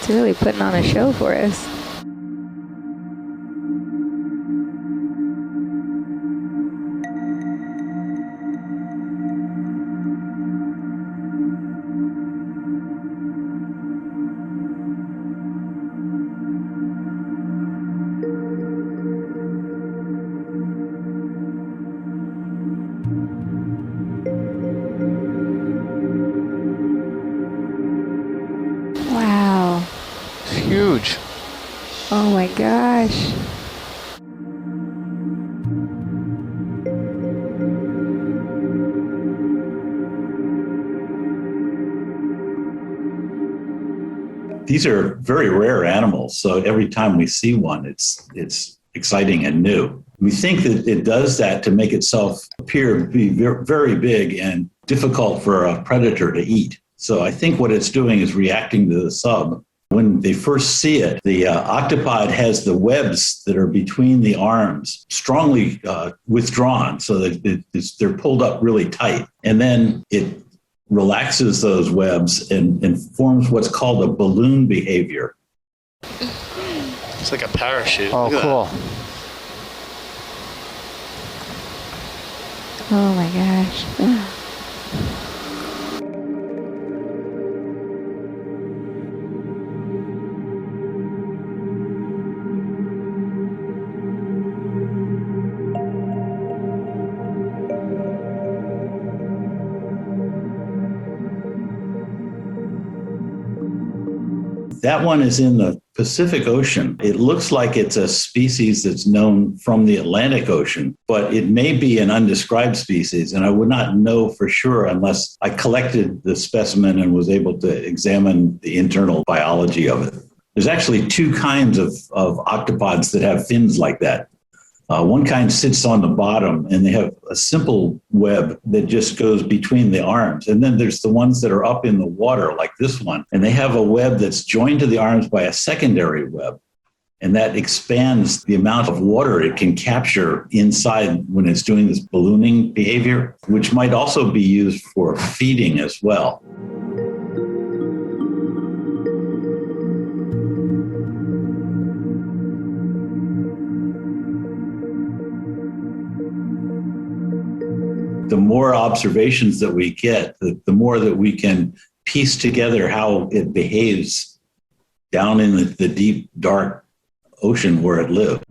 It's really putting on a show for us. Wow. It's huge. Oh my gosh. These are very rare animals, so every time we see one, it's exciting and new. We think that it does that to make itself appear to be very big and difficult for a predator to eat. So I think what it's doing is reacting to the sub. When they first see it, the octopod has the webs that are between the arms strongly withdrawn so that they're pulled up really tight. And then it relaxes those webs and forms what's called a balloon behavior. It's like a parachute. Oh, cool. Oh my gosh. That one is in the Pacific Ocean. It looks like it's a species that's known from the Atlantic Ocean, but it may be an undescribed species, and I would not know for sure unless I collected the specimen and was able to examine the internal biology of it. There's actually two kinds of octopods that have fins like that. One kind sits on the bottom, and they have a simple web that just goes between the arms. And then there's the ones that are up in the water, like this one, and they have a web that's joined to the arms by a secondary web. And that expands the amount of water it can capture inside when it's doing this ballooning behavior, which might also be used for feeding as well. The more observations that we get, the more that we can piece together how it behaves down in the deep, dark ocean where it lives.